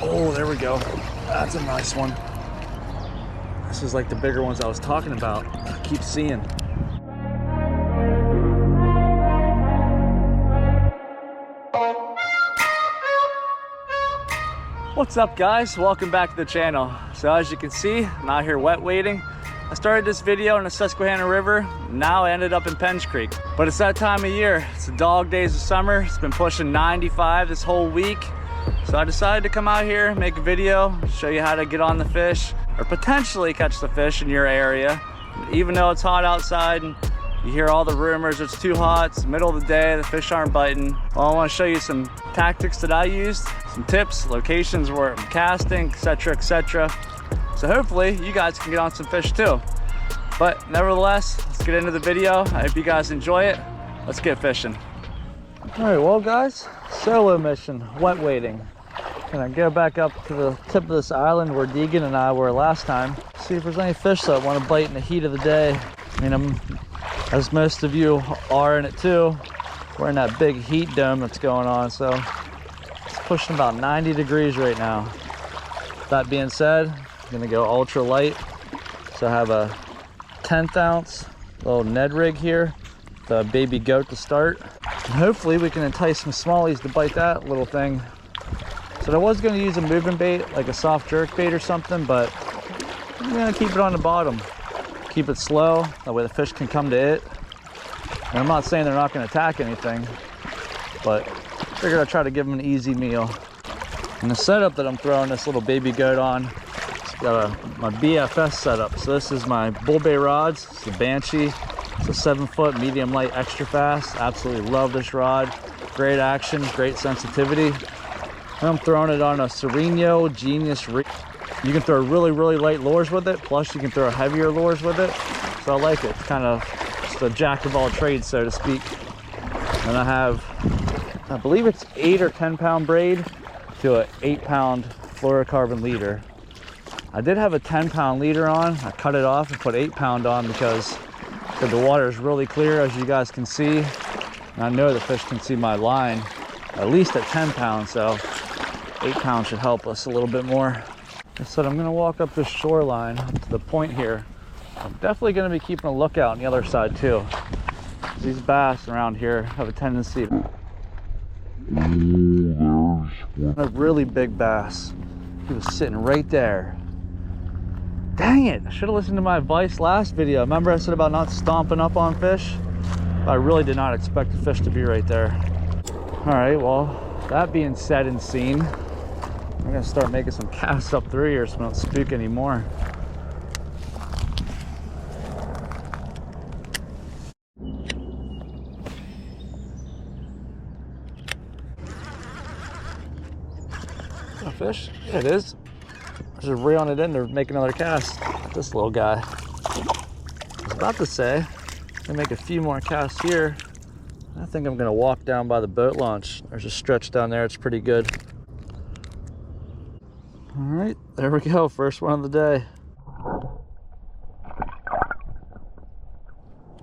Oh, there we go. That's a nice one. This is like the bigger ones I was talking about. I keep seeing. What's up, guys? Welcome back to the channel. So as you can see, I'm out here wet wading. I started this video in the Susquehanna River. Now I ended up in Penns Creek. But it's that time of year. It's the dog days of summer. It's been pushing 95 this whole week. So I decided to come out here, make a video, show you how to get on the fish or potentially catch the fish in your area. Even though it's hot outside and you hear all the rumors, it's too hot, it's the middle of the day, the fish aren't biting. Well, I want to show you some tactics that I used, some tips, locations where I'm casting, etc., etc. So hopefully you guys can get on some fish too. But nevertheless, let's get into the video. I hope you guys enjoy it. Let's get fishing. All right, well guys, solo mission, wet wading. Gonna go back up to the tip of this island where Deegan and I were last time. See if there's any fish that want to bite in the heat of the day. I mean, as most of you are in it too, we're in that big heat dome that's going on, so it's pushing about 90 degrees right now. That being said, I'm gonna go ultra light. So I have a 1/10 ounce little Ned Rig here, the baby goat to start. And hopefully we can entice some smallies to bite that little thing. So I was gonna use a moving bait, like a soft jerk bait or something, but I'm gonna keep it on the bottom. Keep it slow, that way the fish can come to it. And I'm not saying they're not gonna attack anything, but I figured I'd try to give them an easy meal. And the setup that I'm throwing this little baby goat on, it's got my BFS setup. So this is my bull bait rods, it's the Banshee. It's a 7-foot medium light extra fast. Absolutely love this rod. Great action, great sensitivity. And I'm throwing it on a TSURINOYA Genius Reel. You can throw really, really light lures with it, plus you can throw heavier lures with it. So I like it. It's kind of just a jack of all trades, so to speak. And I have, I believe it's 8 or 10 pound braid to an 8 pound fluorocarbon leader. I did have a 10 pound leader on. I cut it off and put 8 pound on because the water is really clear, as you guys can see. And I know the fish can see my line, at least at 10 pounds, so 8 pounds should help us a little bit more. I said I'm gonna walk up this shoreline to the point here. I'm definitely gonna be keeping a lookout on the other side too. These bass around here have a tendency to... A really big bass. He was sitting right there. Dang it, I should have listened to my advice last video. Remember I said about not stomping up on fish? I really did not expect the fish to be right there. All right, well, that being said and seen, I'm gonna start making some casts up through here so we don't spook anymore. A fish? Yeah, it is. Just reeling it in to make another cast. This little guy. I was about to say, I'm gonna make a few more casts here. I think I'm gonna walk down by the boat launch. There's a stretch down there, it's pretty good. All right, there we go, first one of the day.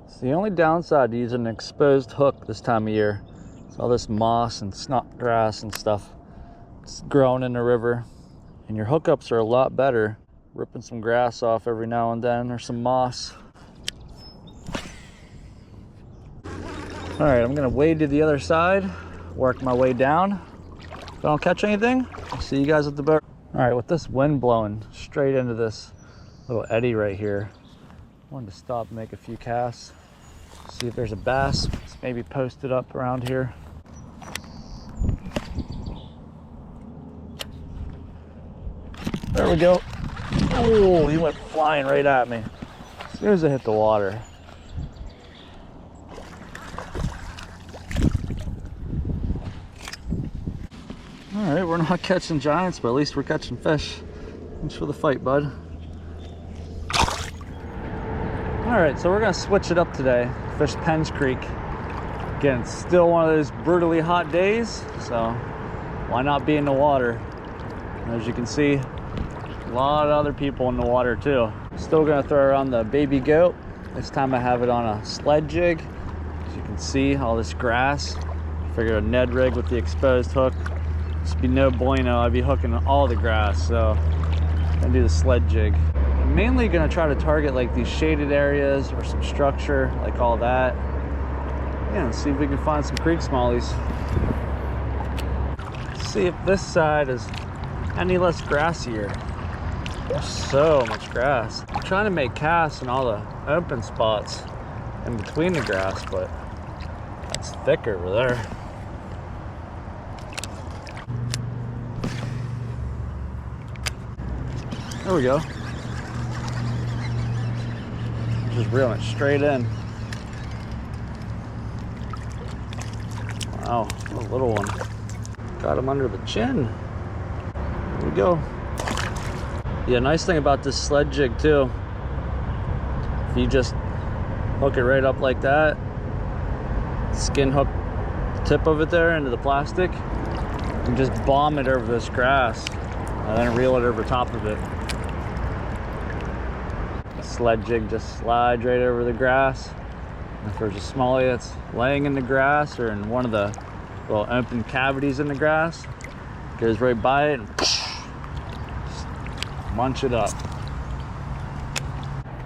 It's the only downside to using an exposed hook this time of year. It's all this moss and snot grass and stuff. It's growing in the river. And your hookups are a lot better. Ripping some grass off every now and then, or some moss. All right, I'm gonna wade to the other side, work my way down. If I don't catch anything, I'll see you guys at the boat. All right, with this wind blowing straight into this little eddy right here, I wanted to stop and make a few casts. See if there's a bass, maybe posted up around here. There we go. Oh, he went flying right at me as soon as I hit the water. All right, we're not catching giants, but at least we're catching fish. Thanks for the fight, bud. All right, so we're gonna switch it up today. Fish Penns Creek. Again, it's still one of those brutally hot days, so why not be in the water? As you can see, a lot of other people in the water too. Still gonna throw around the baby goat. This time I have it on a sled jig. As you can see, all this grass. Figured a Ned Rig with the exposed hook Just be no bueno. I'd be hooking all the grass, so I'm gonna do the sled jig. I'm mainly gonna try to target like these shaded areas or some structure, like all that. Yeah, and see if we can find some creek smallies. See if this side is any less grassier. There's so much grass. I'm trying to make casts in all the open spots in between the grass, but it's thicker over there. There we go. Just reeling it straight in. Wow, a little one. Got him under the chin. There we go. Yeah, nice thing about this sled jig too, if you just hook it right up like that, skin hook the tip of it there into the plastic, and just bomb it over this grass, and then reel it over top of it. The sled jig just slides right over the grass. And if there's a smallie that's laying in the grass or in one of the little open cavities in the grass, goes right by it and munch it up.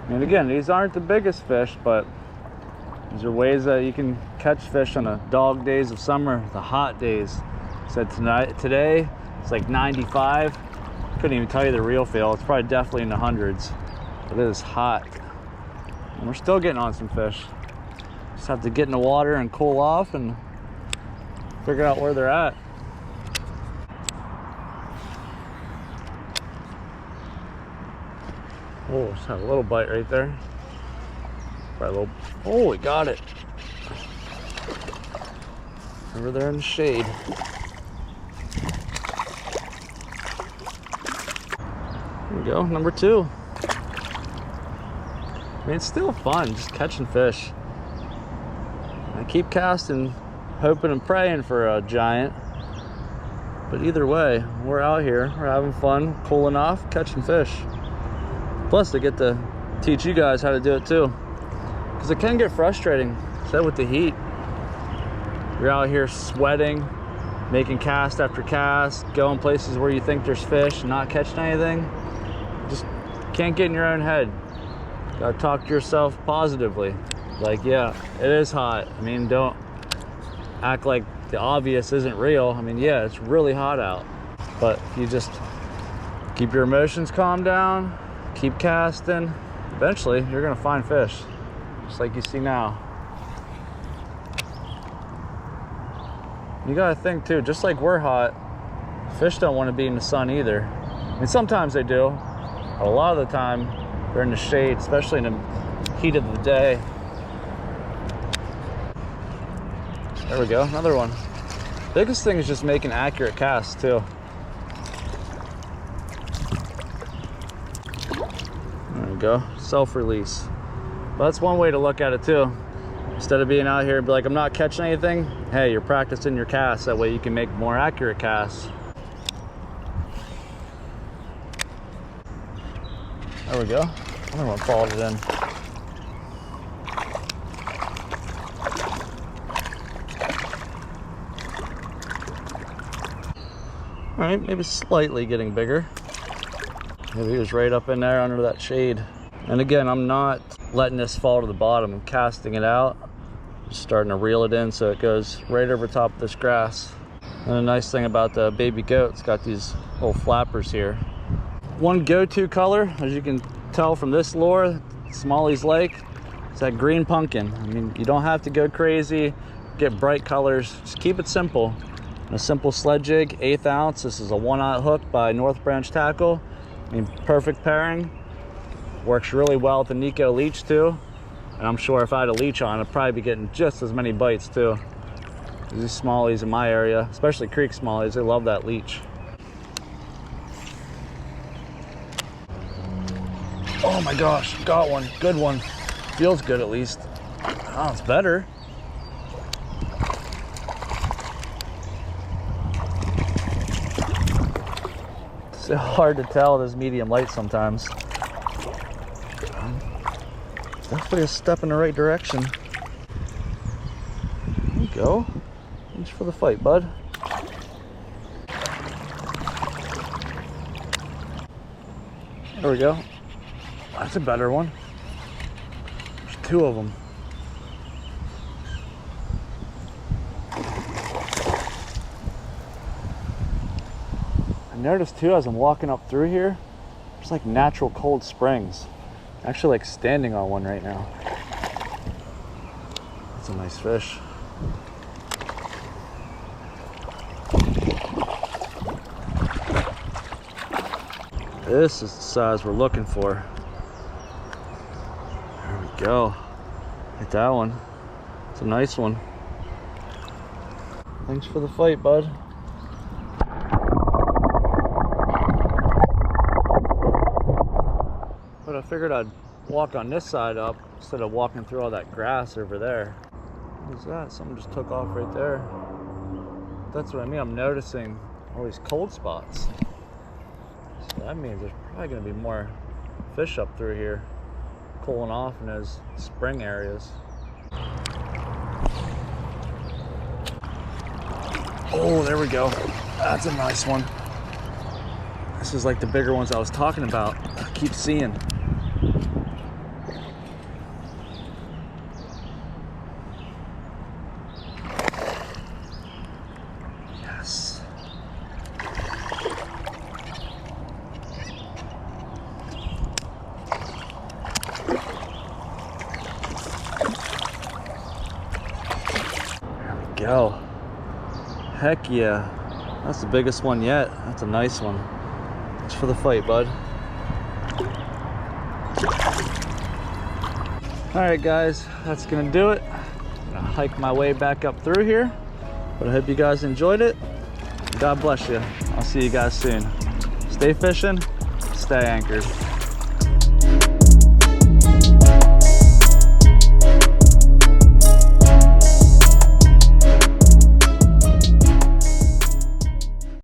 And again, these aren't the biggest fish, but these are ways that you can catch fish on the dog days of summer, the hot days. So today it's like 95. Couldn't even tell you the real feel. It's probably definitely in the hundreds. But it is hot. And we're still getting on some fish. Just have to get in the water and cool off and figure out where they're at. Oh, just had a little bite right there. Probably a little. Oh, we got it. Over there in the shade. There we go, number 2. I mean, it's still fun just catching fish. I keep casting, hoping and praying for a giant. But either way, we're out here, we're having fun, cooling off, catching fish. Plus, I get to teach you guys how to do it too. Because it can get frustrating, say with the heat. You're out here sweating, making cast after cast, going places where you think there's fish, not catching anything. You just can't get in your own head. Gotta talk to yourself positively. Like, yeah, it is hot. I mean, don't act like the obvious isn't real. I mean, yeah, it's really hot out. But if you just keep your emotions calm down, keep casting, eventually you're gonna find fish, just like you see now. You gotta think too, just like we're hot, fish don't want to be in the sun either. I mean, sometimes they do, but a lot of the time they're in the shade, especially in the heat of the day. There we go, another one. Biggest thing is just making accurate casts too. There we go, self-release. But that's one way to look at it too. Instead of being out here and be like, I'm not catching anything, hey, you're practicing your casts. That way you can make more accurate casts. There we go. Another one followed it in. All right, maybe slightly getting bigger. Maybe he was right up in there under that shade. And again, I'm not letting this fall to the bottom. I'm casting it out, just starting to reel it in so it goes right over top of this grass. And the nice thing about the baby goat, it's got these little flappers here. One go-to color, as you can tell from this lure, Smalley's Lake, it's that green pumpkin. I mean, you don't have to go crazy, get bright colors, just keep it simple. A simple sled jig, 1/8 ounce. This is a 1/0 hook by North Branch Tackle. I mean, perfect pairing. Works really well with the Nico leech too. And I'm sure if I had a leech on, I'd probably be getting just as many bites too. These smallies in my area, especially creek smallies, they love that leech. Oh my gosh, got one, good one. Feels good at least. Oh, it's better. It's hard to tell this medium light sometimes. Definitely a step in the right direction. There you go. Thanks for the fight, bud. There we go. That's a better one. There's two of them. I noticed too as I'm walking up through here, there's like natural cold springs. I'm actually like standing on one right now. That's a nice fish. This is the size we're looking for. There we go. Hit that one. It's a nice one. Thanks for the fight, bud. But I figured I'd walk on this side up instead of walking through all that grass over there. What was that? Something just took off right there. That's what I mean. I'm noticing all these cold spots. So that means there's probably going to be more fish up through here, cooling off in those spring areas. Oh, there we go. That's a nice one. This is like the bigger ones I was talking about. I keep seeing. Yes. There we go. Heck yeah. That's the biggest one yet. That's a nice one. Thanks for the fight, bud. Alright guys, that's gonna do it. I'm gonna hike my way back up through here. But I hope you guys enjoyed it. God bless you. I'll see you guys soon. Stay fishing, stay anchored.